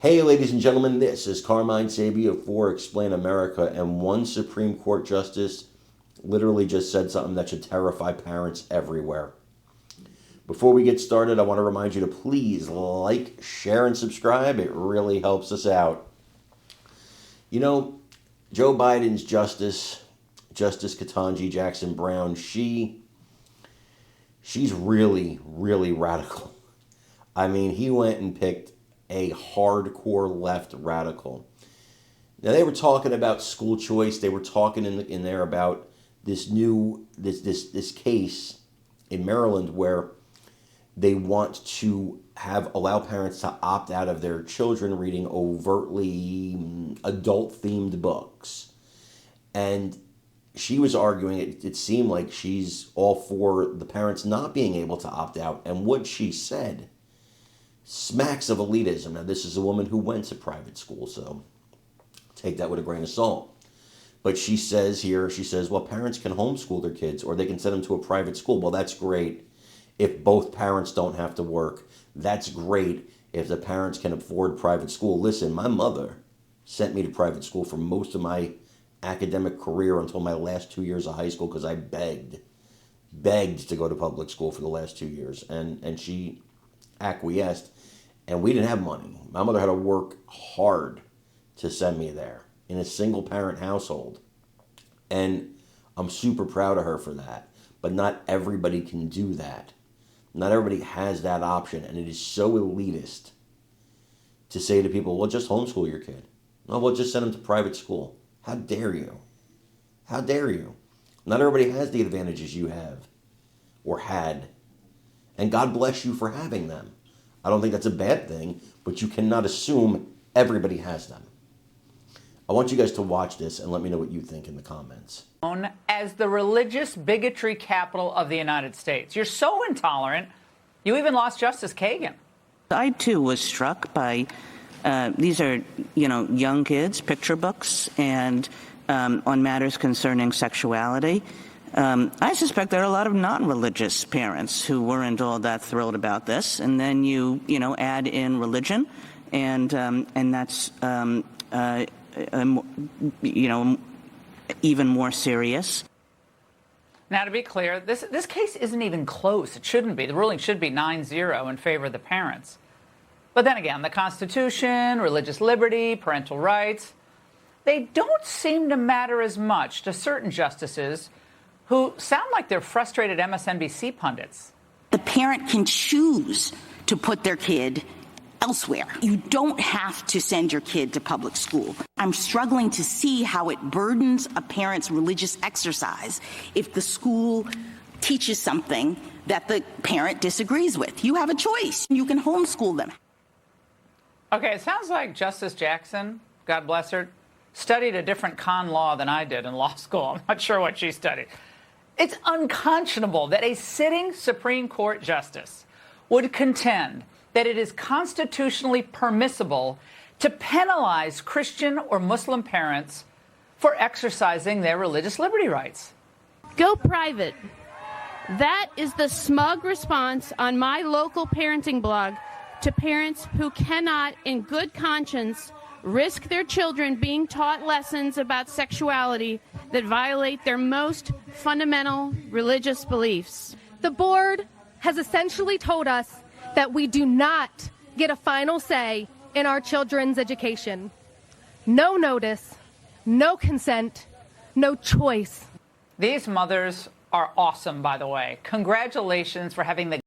Hey, ladies and gentlemen, this is Carmine Sabia for Explain America, and one Supreme Court justice literally just said something that should terrify parents everywhere. Before we get started, I want to remind you to please like, share, and subscribe. It really helps us out. You know, Joe Biden's Justice Ketanji Jackson Brown, she's really, really radical. I mean, he went and picked a hardcore left radical. Now, they were talking about school choice. They were talking in there about this case in Maryland where they want to allow parents to opt out of their children reading overtly adult-themed books. And she was arguing, it seemed like she's all for the parents not being able to opt out. And what she said smacks of elitism. Now, this is a woman who went to private school, so take that with a grain of salt. But she says, well, parents can homeschool their kids or they can send them to a private school. Well, that's great if both parents don't have to work. That's great if the parents can afford private school. Listen, my mother sent me to private school for most of my academic career until my last 2 years of high school because I begged to go to public school for the last 2 years. And she acquiesced, and we didn't have money. My mother had to work hard to send me there in a single parent household. And I'm super proud of her for that. But not everybody can do that. Not everybody has that option, and it is so elitist to say to people, well, just homeschool your kid. No, well, just send them to private school. How dare you? How dare you? Not everybody has the advantages you have or had. And God bless you for having them. I don't think that's a bad thing, but you cannot assume everybody has them. I want you guys to watch this and let me know what you think in the comments. Known as the religious bigotry capital of the United States. You're so intolerant, you even lost Justice Kagan. I, too, was struck by, these are, young kids, picture books, and on matters concerning sexuality. I suspect there are a lot of non-religious parents who weren't all that thrilled about this, and then you add in religion, and that's even more serious. Now, to be clear, this case isn't even close. It shouldn't be. The ruling should be 9-0 in favor of the parents. But then again, the Constitution, religious liberty, parental rights, they don't seem to matter as much to certain justices who sound like they're frustrated MSNBC pundits. The parent can choose to put their kid elsewhere. You don't have to send your kid to public school. I'm struggling to see how it burdens a parent's religious exercise if the school teaches something that the parent disagrees with. You have a choice. You can homeschool them. Okay, it sounds like Justice Jackson, God bless her, studied a different con law than I did in law school. I'm not sure what she studied. It's unconscionable that a sitting Supreme Court justice would contend that it is constitutionally permissible to penalize Christian or Muslim parents for exercising their religious liberty rights. Go private. That is the smug response on my local parenting blog to parents who cannot, in good conscience, risk their children being taught lessons about sexuality that violate their most fundamental religious beliefs. The board has essentially told us that we do not get a final say in our children's education. No notice, no consent, no choice. These mothers are awesome, by the way. Congratulations for having the